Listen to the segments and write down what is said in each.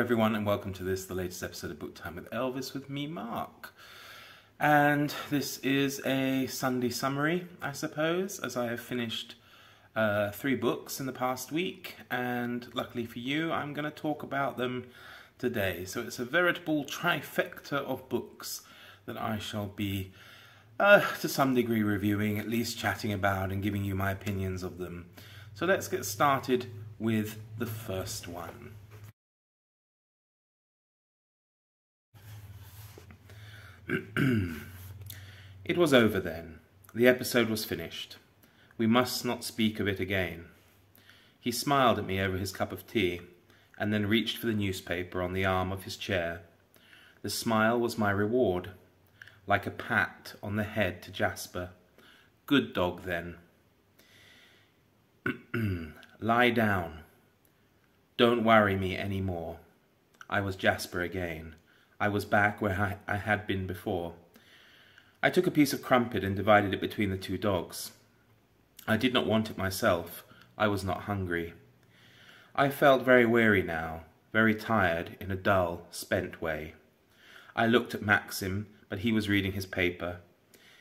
everyone, and welcome to the latest episode of Book Time with Elvis with me, Mark. And this is a Sunday summary, I suppose, as I have finished 3 books in the past week, and luckily for you, I'm going to talk about them today. So it's a veritable trifecta of books that I shall be, to some degree, reviewing, at least chatting about and giving you my opinions of them. So let's get started with the first one. It was over then. The episode was finished. We must not speak of it again. He smiled at me over his cup of tea, and then reached for the newspaper on the arm of his chair. The smile was my reward, like a pat on the head to Jasper. Good dog, then. Lie down. Don't worry me any more. I was Jasper again. I was back where I had been before. I took a piece of crumpet and divided it between the 2 dogs. I did not want it myself. I was not hungry. I felt very weary now, very tired in a dull, spent way. I looked at Maxim, but he was reading his paper.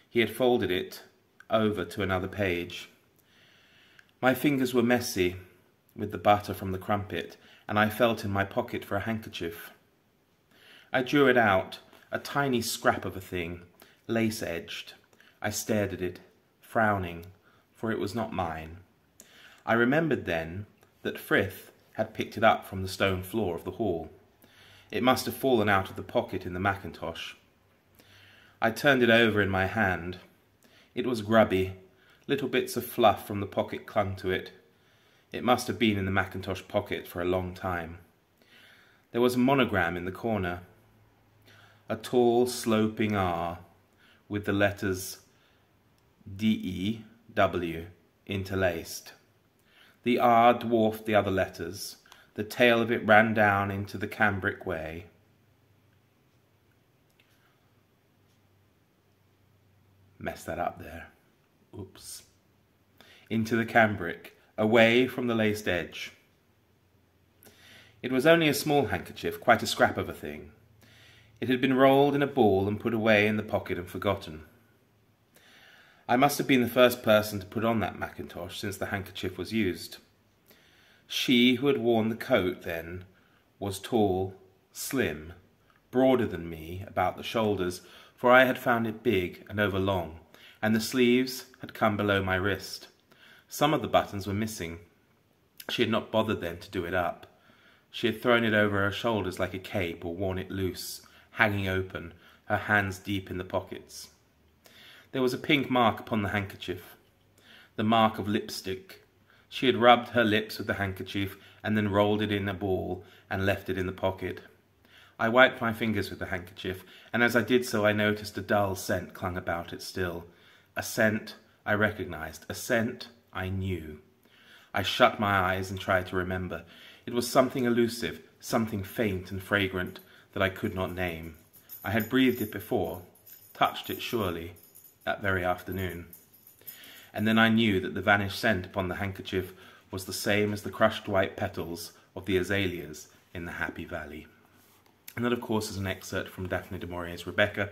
He had folded it over to another page. My fingers were messy with the butter from the crumpet, and I felt in my pocket for a handkerchief. I drew it out, a tiny scrap of a thing, lace-edged. I stared at it, frowning, for it was not mine. I remembered then that Frith had picked it up from the stone floor of the hall. It must have fallen out of the pocket in the mackintosh. I turned it over in my hand. It was grubby. Little bits of fluff from the pocket clung to it. It must have been in the mackintosh pocket for a long time. There was a monogram in the corner. A tall, sloping R with the letters D-E-W interlaced. The R dwarfed the other letters. The tail of it ran down into the cambric way. Messed that up there. Oops. Into the cambric, away from the laced edge. It was only a small handkerchief, quite a scrap of a thing. It had been rolled in a ball and put away in the pocket and forgotten. I must have been the first person to put on that mackintosh since the handkerchief was used. She who had worn the coat then was tall, slim, broader than me about the shoulders, for I had found it big and overlong, and the sleeves had come below my wrist. Some of the buttons were missing. She had not bothered then to do it up. She had thrown it over her shoulders like a cape or worn it loose, hanging open, her hands deep in the pockets. There was a pink mark upon the handkerchief, the mark of lipstick. She had rubbed her lips with the handkerchief and then rolled it in a ball and left it in the pocket. I wiped my fingers with the handkerchief, and as I did so I noticed a dull scent clung about it still. A scent I recognized, a scent I knew. I shut my eyes and tried to remember. It was something elusive, something faint and fragrant that I could not name. I had breathed it before, touched it surely, that very afternoon. And then I knew that the vanished scent upon the handkerchief was the same as the crushed white petals of the azaleas in the Happy Valley. And that, of course, is an excerpt from Daphne du Maurier's Rebecca,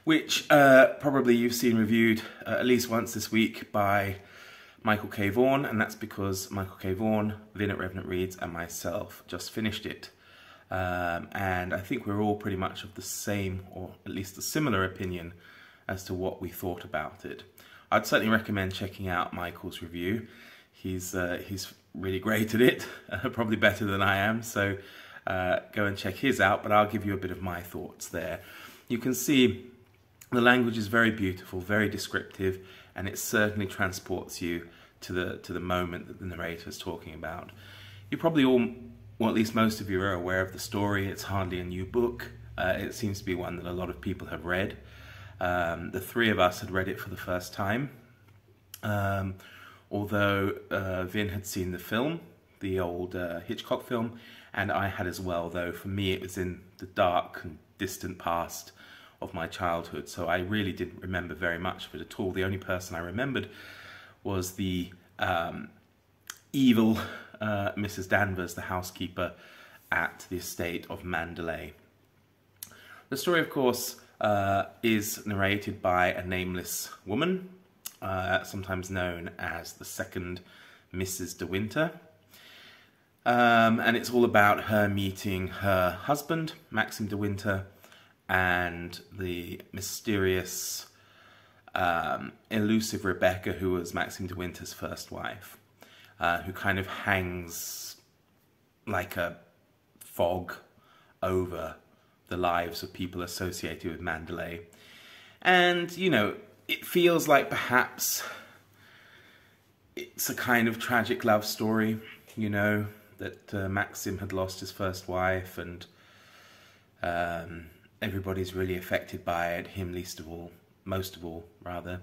which probably you've seen reviewed at least once this week by Michael K Vaughan, and that's because Michael K Vaughan, Vin at Revenant Reads, and myself just finished it. And I think we're all pretty much of the same, or at least a similar opinion as to what we thought about it. I'd certainly recommend checking out Michael's review. He's really great at it, probably better than I am, so go and check his out, but I'll give you a bit of my thoughts there. You can see the language is very beautiful, very descriptive, and it certainly transports you to the moment that the narrator is talking about. You probably all, well, at least most of you are aware of the story. It's hardly a new book. It seems to be one that a lot of people have read. The 3 of us had read it for the first time, although Vin had seen the film, the old Hitchcock film, and I had as well, though for me it was in the dark and distant past of my childhood, so I really didn't remember very much of it at all. The only person I remembered was the evil Mrs. Danvers, the housekeeper, at the estate of Mandalay. The story, of course, is narrated by a nameless woman, sometimes known as the second Mrs. De Winter. And it's all about her meeting her husband, Maxim De Winter, and the mysterious, elusive Rebecca, who was Maxim De Winter's first wife, who kind of hangs like a fog over the lives of people associated with Mandalay. And, you know, it feels like perhaps it's a kind of tragic love story, you know, that Maxim had lost his first wife, and everybody's really affected by it, him least of all, most of all, rather.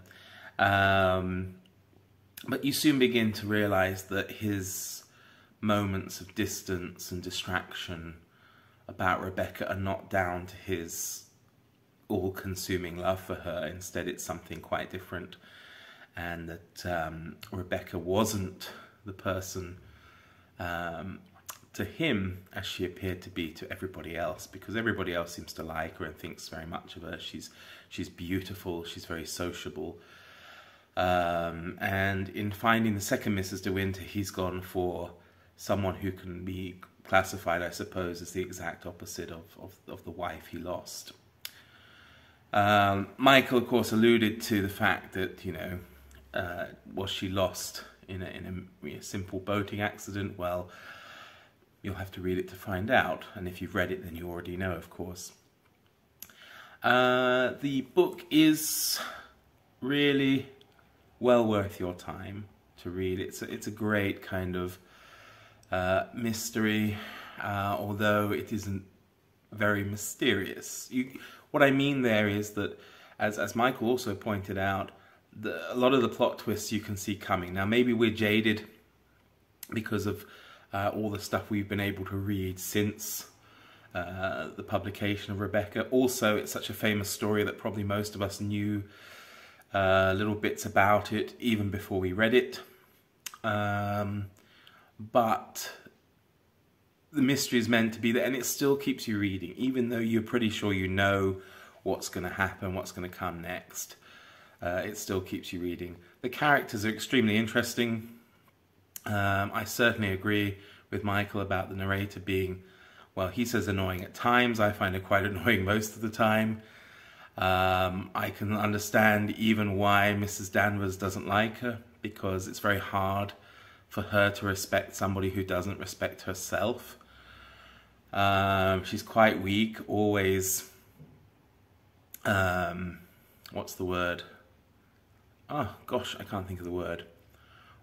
But you soon begin to realise that his moments of distance and distraction about Rebecca are not down to his all-consuming love for her. Instead, it's something quite different, and that Rebecca wasn't the person to him as she appeared to be to everybody else, because everybody else seems to like her and thinks very much of her. She's beautiful, she's very sociable, and in finding the second Mrs. De Winter, he's gone for someone who can be classified, I suppose, as the exact opposite of the wife he lost. Michael, of course, alluded to the fact that, you know, was she lost in a simple boating accident? Well, you'll have to read it to find out, and if you've read it, then you already know, of course. The book is really well worth your time to read. It's a great kind of mystery, although it isn't very mysterious. What I mean there is that, as Michael also pointed out, a lot of the plot twists you can see coming. Now, maybe we're jaded because of all the stuff we've been able to read since the publication of Rebecca. Also, it's such a famous story that probably most of us knew little bits about it even before we read it. But the mystery is meant to be there, and it still keeps you reading, even though you're pretty sure you know what's going to happen, what's going to come next. It still keeps you reading. The characters are extremely interesting. I certainly agree with Michael about the narrator being, well, he says annoying at times. I find her quite annoying most of the time. I can understand even why Mrs. Danvers doesn't like her, because it's very hard for her to respect somebody who doesn't respect herself. She's quite weak, always, what's the word? Oh, gosh, I can't think of the word.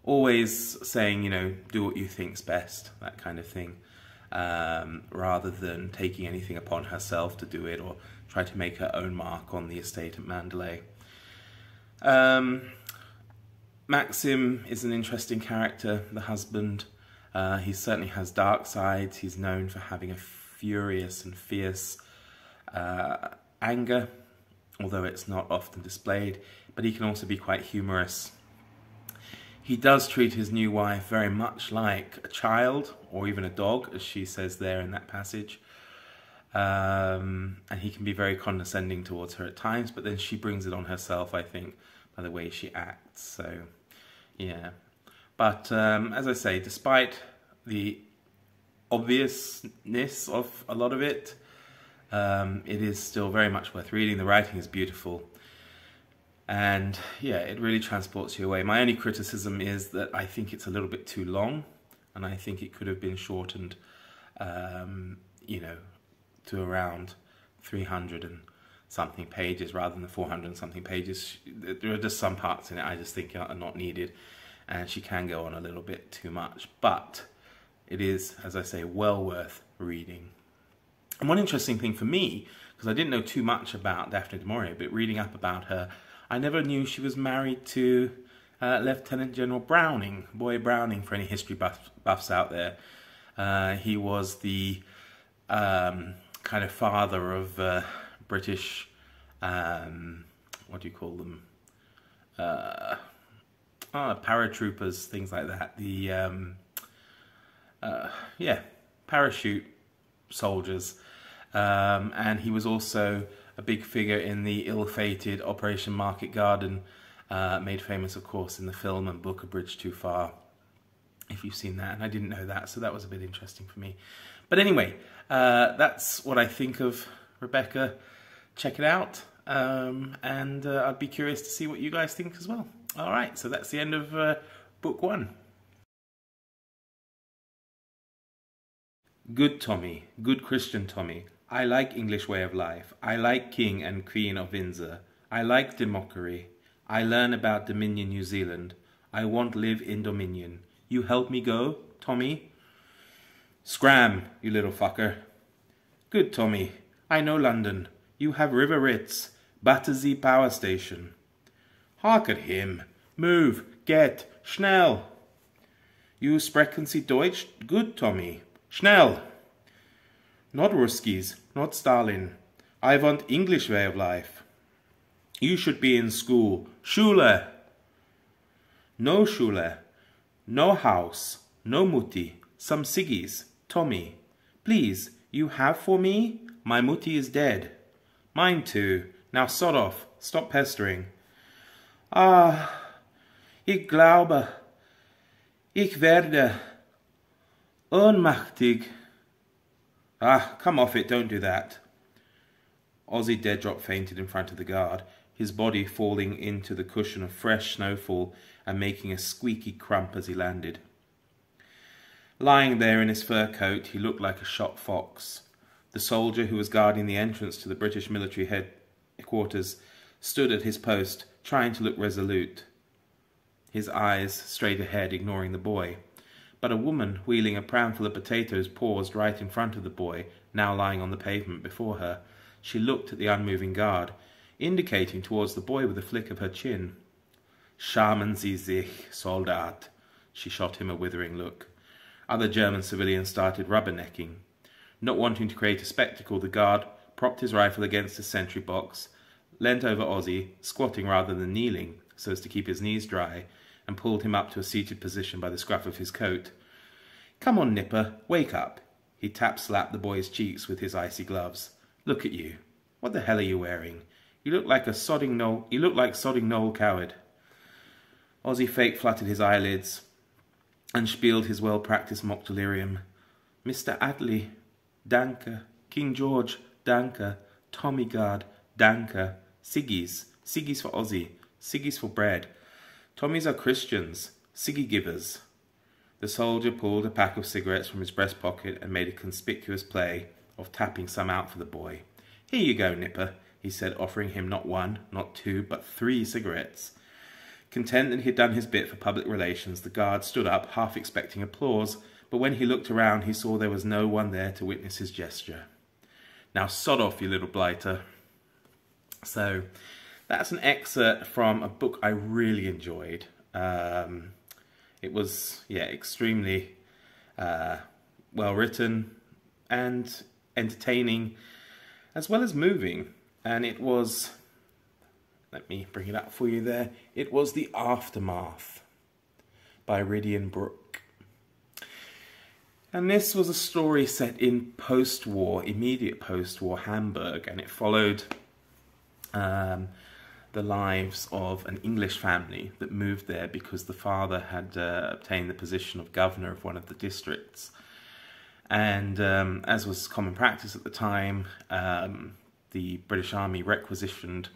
Always saying, you know, do what you think's best, that kind of thing, rather than taking anything upon herself to do it or try to make her own mark on the estate at Mandalay. Maxim is an interesting character, the husband. He certainly has dark sides. He's known for having a furious and fierce anger, although it's not often displayed, but he can also be quite humorous. He does treat his new wife very much like a child, or even a dog, as she says there in that passage. And he can be very condescending towards her at times, but then she brings it on herself, I think, by the way she acts. So, yeah. But, as I say, despite the obviousness of a lot of it, it is still very much worth reading. The writing is beautiful. And, yeah, it really transports you away. My only criticism is that I think it's a little bit too long, and I think it could have been shortened, you know, to around 300 and something pages rather than the 400 and something pages. There are just some parts in it I just think are not needed, and she can go on a little bit too much. But it is, as I say, well worth reading. And one interesting thing for me, because I didn't know too much about Daphne du Maurier, but reading up about her, I never knew she was married to Lieutenant General Browning, Boy Browning, for any history buffs out there. He was the kind of father of British, what do you call them? Paratroopers, things like that. The, yeah, parachute soldiers. And he was also a big figure in the ill-fated Operation Market Garden, made famous, of course, in the film and book A Bridge Too Far, if you've seen that. And I didn't know that, so that was a bit interesting for me. But anyway, that's what I think of Rebecca. Check it out, and I'd be curious to see what you guys think as well. All right, so that's the end of book 1. Good Tommy, good Christian Tommy. I like English way of life. I like King and Queen of Windsor. I like democracy. I learn about Dominion New Zealand. I want live in Dominion. You help me go, Tommy? Scram, you little fucker. Good Tommy. I know London. You have River Ritz, Battersea Power Station. Hark at him. Move, get, schnell. You sprechen Sie Deutsch? Good Tommy. Schnell. Not Ruskies, not Stalin. I want English way of life. You should be in school. Schule. No Schule. No house. No mutti. Some ciggies. Tommy. Please, you have for me? My mutti is dead. Mine too. Now sod off. Stop pestering. Ah, ich glaube, ich werde ohnmächtig. Ah, come off it, don't do that. Ozzy dead drop fainted in front of the guard, his body falling into the cushion of fresh snowfall and making a squeaky crump as he landed. Lying there in his fur coat, he looked like a shot fox. The soldier who was guarding the entrance to the British military headquarters stood at his post, trying to look resolute, his eyes straight ahead, ignoring the boy. But a woman wheeling a pramful of potatoes paused right in front of the boy, now lying on the pavement before her. She looked at the unmoving guard, indicating towards the boy with a flick of her chin. Schämen Sie sich, Soldat. She shot him a withering look. Other German civilians started rubbernecking. Not wanting to create a spectacle, the guard propped his rifle against a sentry box, leant over Ozzy, squatting rather than kneeling, so as to keep his knees dry, and pulled him up to a seated position by the scruff of his coat. Come on, Nipper, wake up. He tap-slapped the boy's cheeks with his icy gloves. Look at you. What the hell are you wearing? You look like sodding Noel Coward. Ozzy fake fluttered his eyelids and spieled his well-practiced mock delirium. Mr. Atlee, danke. King George, danke. Tommy Guard, danke. Ciggies. Ciggies for Ozzy. Ciggies for bread. Tommies are Christians, ciggy givers. The soldier pulled a pack of cigarettes from his breast pocket and made a conspicuous play of tapping some out for the boy. Here you go, Nipper, he said, offering him not 1, not 2, but 3 cigarettes. Content that he had done his bit for public relations, the guard stood up, half expecting applause, but when he looked around, he saw there was no one there to witness his gesture. Now sod off, you little blighter. So, that's an excerpt from a book I really enjoyed. It was, extremely well written and entertaining, as well as moving. And it was, let me bring it up for you there, it was The Aftermath by Ridian Brooke. And this was a story set in post-war, immediate post-war Hamburg, and it followed the lives of an English family that moved there because the father had obtained the position of governor of one of the districts. And as was common practice at the time, the British Army requisitioned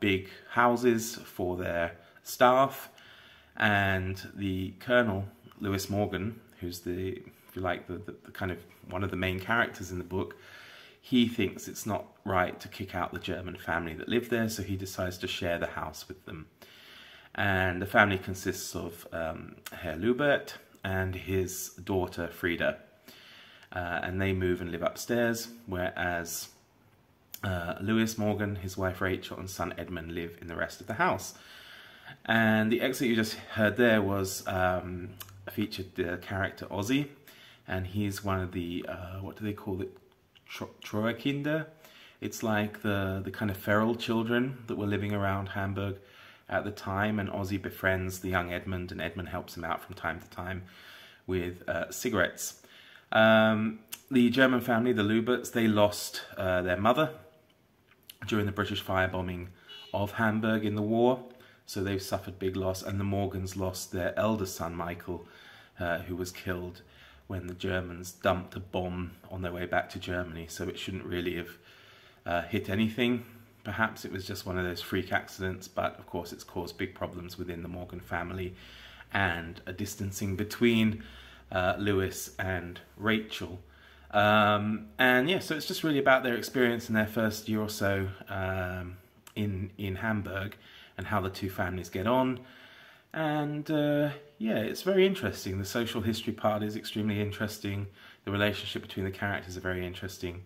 big houses for their staff, and the Colonel, Lewis Morgan, who's the, if you like, the kind of one of the main characters in the book, he thinks it's not right to kick out the German family that lived there, so he decides to share the house with them. And the family consists of Herr Lubert and his daughter Frieda. And they move and live upstairs, whereas Lewis Morgan, his wife Rachel, and son Edmund live in the rest of the house. And the excerpt you just heard there was featured the character Ozzy, and he's one of the, what do they call it? Treuerkinder. It's like the kind of feral children that were living around Hamburg at the time, and Ozzy befriends the young Edmund, and Edmund helps him out from time to time with cigarettes. The German family, the Luberts, they lost their mother during the British firebombing of Hamburg in the war, so they've suffered big loss. And the Morgans lost their eldest son, Michael, who was killed when the Germans dumped a bomb on their way back to Germany, so it shouldn't really have hit anything. Perhaps it was just one of those freak accidents, but of course it's caused big problems within the Morgan family and a distancing between Lewis and Rachel. And yeah, so it's just really about their experience in their first year or so in Hamburg and how the two families get on. And yeah, it's very interesting. The social history part is extremely interesting. The relationship between the characters are very interesting.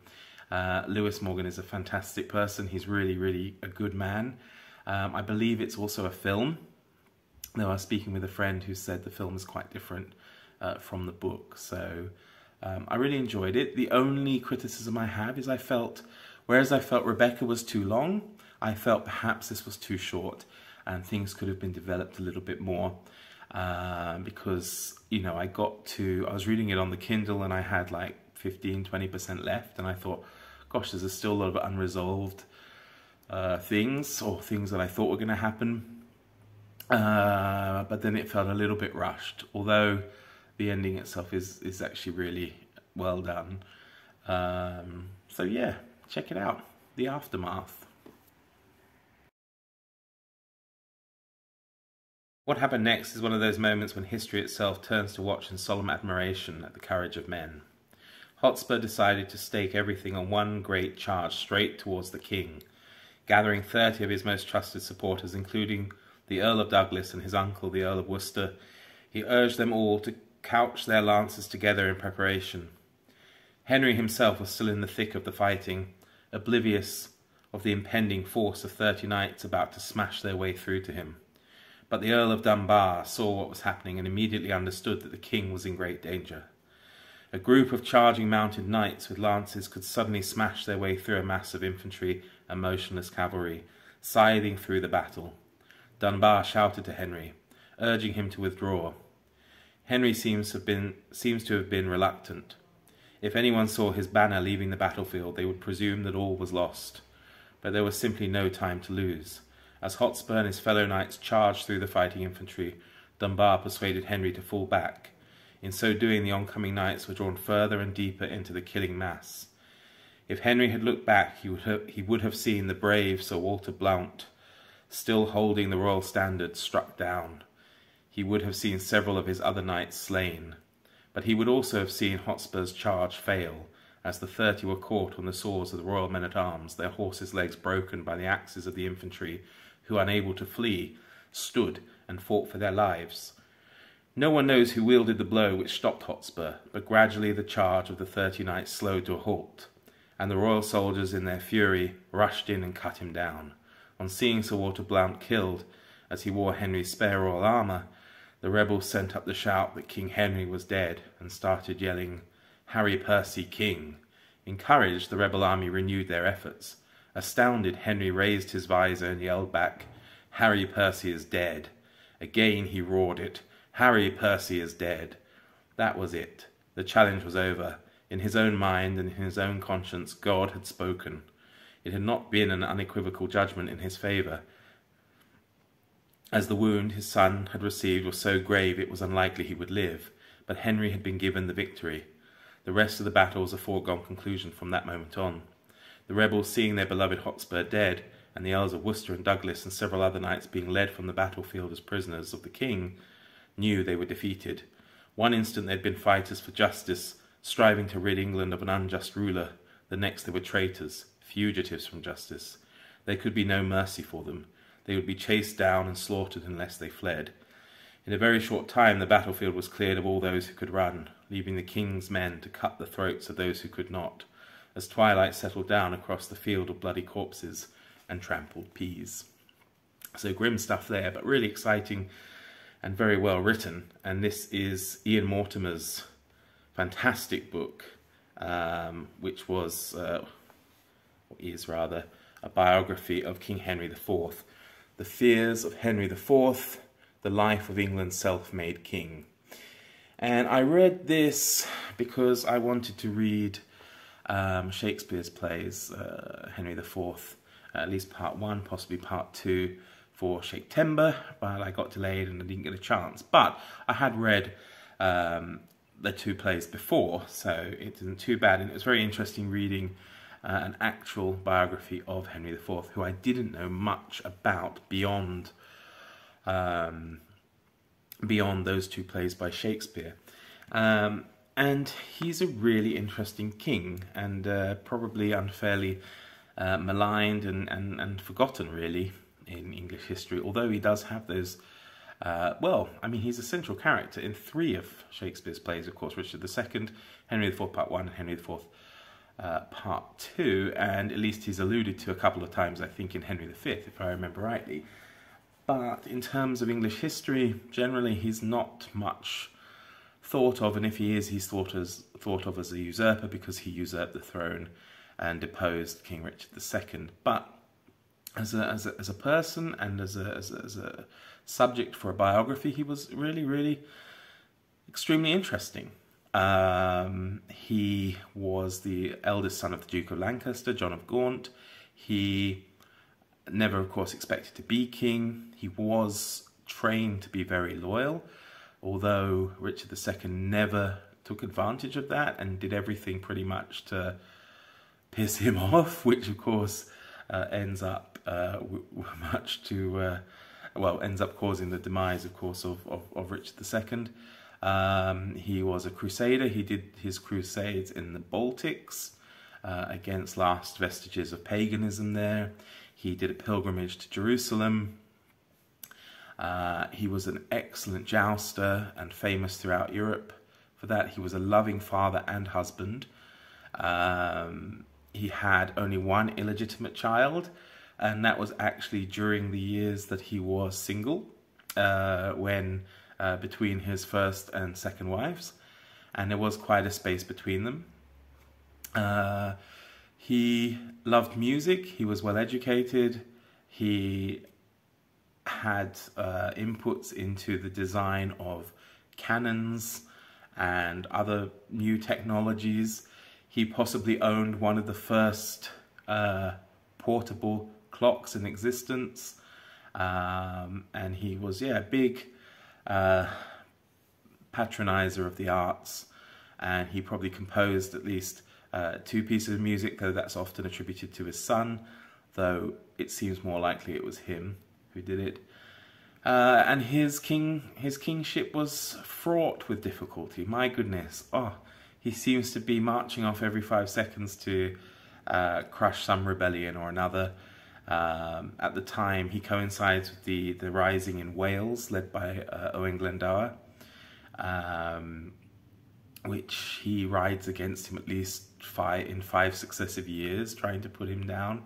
Lewis Morgan is a fantastic person. He's really, really a good man. I believe it's also a film. Though I was speaking with a friend who said the film is quite different from the book. So I really enjoyed it. The only criticism I have is whereas I felt Rebecca was too long, I felt perhaps this was too short and things could have been developed a little bit more. Because, you know, I was reading it on the Kindle and I had like 15-20% left, and I thought, gosh, there's still a lot of unresolved things, or things that I thought were going to happen. But then it felt a little bit rushed, although the ending itself is actually really well done. So yeah, check it out, The Aftermath. What happened next is one of those moments when history itself turns to watch in solemn admiration at the courage of men. Hotspur decided to stake everything on one great charge straight towards the king. Gathering 30 of his most trusted supporters, including the Earl of Douglas and his uncle, the Earl of Worcester, he urged them all to couch their lances together in preparation. Henry himself was still in the thick of the fighting, oblivious of the impending force of 30 knights about to smash their way through to him. But the Earl of Dunbar saw what was happening and immediately understood that the king was in great danger. A group of charging mounted knights with lances could suddenly smash their way through a mass of infantry and motionless cavalry, scything through the battle. Dunbar shouted to Henry, urging him to withdraw. Henry seems to have been reluctant. If anyone saw his banner leaving the battlefield, they would presume that all was lost. But there was simply no time to lose. As Hotspur and his fellow knights charged through the fighting infantry, Dunbar persuaded Henry to fall back. In so doing, the oncoming knights were drawn further and deeper into the killing mass. If Henry had looked back, he would have seen the brave Sir Walter Blount, still holding the royal standard, struck down. He would have seen several of his other knights slain. But he would also have seen Hotspur's charge fail, as the 30 were caught on the swords of the royal men-at-arms, their horses' legs broken by the axes of the infantry, who, unable to flee, stood and fought for their lives. No one knows who wielded the blow which stopped Hotspur, but gradually the charge of the 30 knights slowed to a halt, and the royal soldiers in their fury rushed in and cut him down. On seeing Sir Walter Blount killed, as he wore Henry's spare royal armour, the rebels sent up the shout that King Henry was dead, and started yelling, "Harry Percy, King!" Encouraged, the rebel army renewed their efforts. Astounded, Henry raised his visor and yelled back, "Harry Percy is dead." Again he roared it, "Harry Percy is dead." That was it. The challenge was over. In his own mind and in his own conscience, God had spoken. It had not been an unequivocal judgment in his favour, as the wound his son had received was so grave it was unlikely he would live, but Henry had been given the victory. The rest of the battle was a foregone conclusion from that moment on. The rebels, seeing their beloved Hotspur dead, and the Earls of Worcester and Douglas and several other knights being led from the battlefield as prisoners of the king, knew they were defeated. One instant they had been fighters for justice, striving to rid England of an unjust ruler. The next they were traitors, fugitives from justice. There could be no mercy for them. They would be chased down and slaughtered unless they fled. In a very short time the battlefield was cleared of all those who could run, leaving the king's men to cut the throats of those who could not, as twilight settled down across the field of bloody corpses and trampled peas. So grim stuff there, but really exciting and very well written. And this is Ian Mortimer's fantastic book, which is rather a biography of King Henry IV, the fears of Henry IV, the life of England's self-made king. And I read this because I wanted to read Shakespeare's plays, Henry IV, at least part 1, possibly part 2 for Shakestember, but I got delayed and I didn't get a chance. But I had read the 2 plays before, so it isn't too bad, and it was very interesting reading an actual biography of Henry IV, who I didn't know much about beyond those 2 plays by Shakespeare. And he's a really interesting king, and probably unfairly maligned and forgotten, really, in English history, although he does have those, well, I mean, he's a central character in 3 of Shakespeare's plays, of course, Richard II, Henry IV Part 1, and Henry IV Part 2, and at least he's alluded to a couple of times, I think, in Henry V, if I remember rightly. But in terms of English history, generally, he's not much thought of, and if he is, he's thought of as a usurper because he usurped the throne and deposed King Richard II. But as a person and as a subject for a biography, he was really, really extremely interesting. He was the eldest son of the Duke of Lancaster, John of Gaunt. He never, of course, expected to be king. He was trained to be very loyal, although Richard II never took advantage of that and did everything pretty much to piss him off, which, of course, ends up ends up causing the demise, of course, of Richard II. He was a crusader. He did his crusades in the Baltics against last vestiges of paganism there. He did a pilgrimage to Jerusalem. He was an excellent jouster and famous throughout Europe for that. He was a loving father and husband. He had only 1 illegitimate child, and that was actually during the years that he was single, when between his first and second wives, and there was quite a space between them. He loved music. He was well educated. He had inputs into the design of cannons and other new technologies. He possibly owned one of the first portable clocks in existence, and he was a big patronizer of the arts, and he probably composed at least 2 pieces of music, though that's often attributed to his son, though it seems more likely it was him who did it. And his kingship was fraught with difficulty. My goodness, he seems to be marching off every 5 seconds to crush some rebellion or another. At the time, he coincides with the rising in Wales, led by Owain Glendower, which he rides against him at least in 5 successive years, trying to put him down.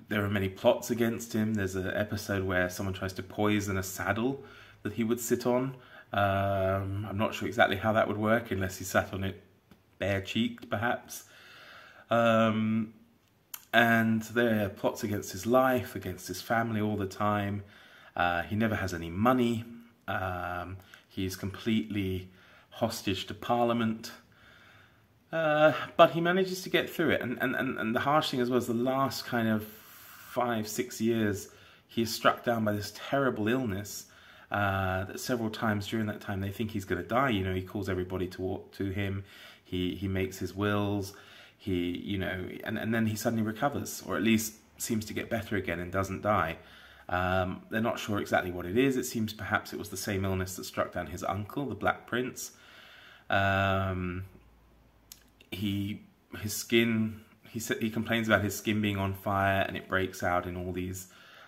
There are many plots against him. There's an episode where someone tries to poison a saddle that he would sit on. I'm not sure exactly how that would work, unless he sat on it bare-cheeked, perhaps. And there are plots against his life, against his family all the time. He never has any money. He's completely hostage to Parliament. But he manages to get through it. And the harsh thing as well is the last kind of 5-6 years, he is struck down by this terrible illness that several times during that time they think he's going to die. You know, he calls everybody to walk to him. He makes his wills. And then he suddenly recovers, or at least seems to get better again and doesn't die. They're not sure exactly what it is. It seems perhaps it was the same illness that struck down his uncle, the Black Prince. His skin, he complains about his skin being on fire, and it breaks out in all these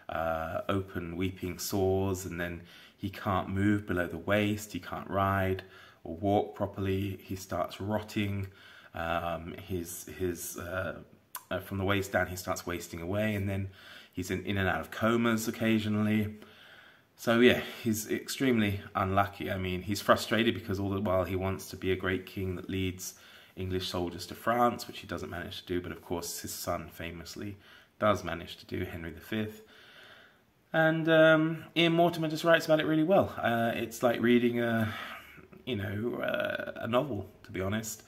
open weeping sores, and then he can't move below the waist. He can't ride or walk properly. He starts rotting. From the waist down, he starts wasting away, and then he's in and out of comas occasionally. So yeah, he's extremely unlucky. I mean, he's frustrated because all the while he wants to be a great king that leads English soldiers to France, which he doesn't manage to do, but of course his son famously does manage to do, Henry V. And Ian Mortimer just writes about it really well. It's like reading a novel, to be honest.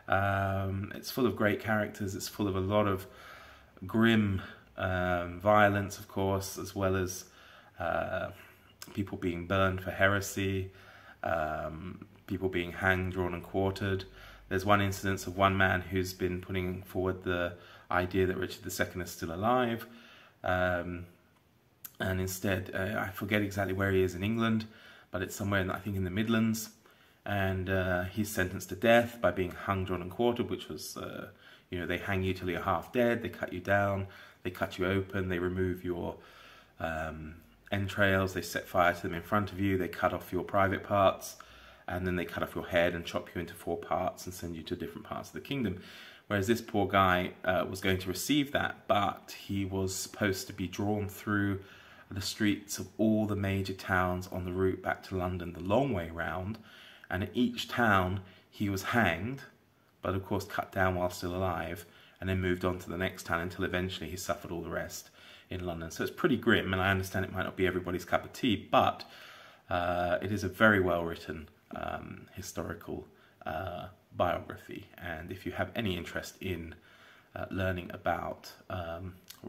It's full of great characters. It's full of a lot of grim violence, of course, as well as people being burned for heresy, people being hanged, drawn and quartered. There's one instance of one man who's been putting forward the idea that Richard II is still alive, and instead, I forget exactly where he is in England, but it's somewhere, I think, in the Midlands, and he's sentenced to death by being hung, drawn and quartered, which was, they hang you till you're half dead, they cut you down, they cut you open, they remove your entrails, they set fire to them in front of you, they cut off your private parts, and then they cut off your head and chop you into 4 parts and send you to different parts of the kingdom. Whereas this poor guy was going to receive that, but he was supposed to be drawn through the streets of all the major towns on the route back to London, the long way round, and at each town he was hanged, but of course cut down while still alive, and then moved on to the next town until eventually he suffered all the rest in London. So it's pretty grim, and I understand it might not be everybody's cup of tea, but it is a very well written historical biography, and if you have any interest in learning about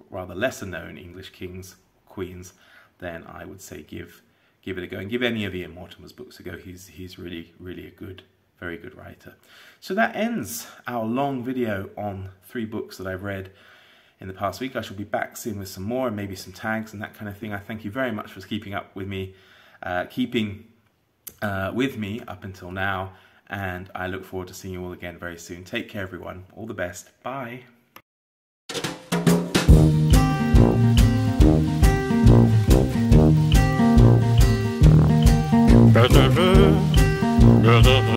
rather lesser known English kings, queens, then I would say give it a go, and give any of Ian Mortimer's books a go. He's really a very good writer. So that ends our long video on 3 books that I've read in the past week. I shall be back soon with some more, and maybe some tags and that kind of thing. I thank you very much for keeping up with me, with me up until now, and I look forward to seeing you all again very soon. Take care, everyone. All the best. Bye.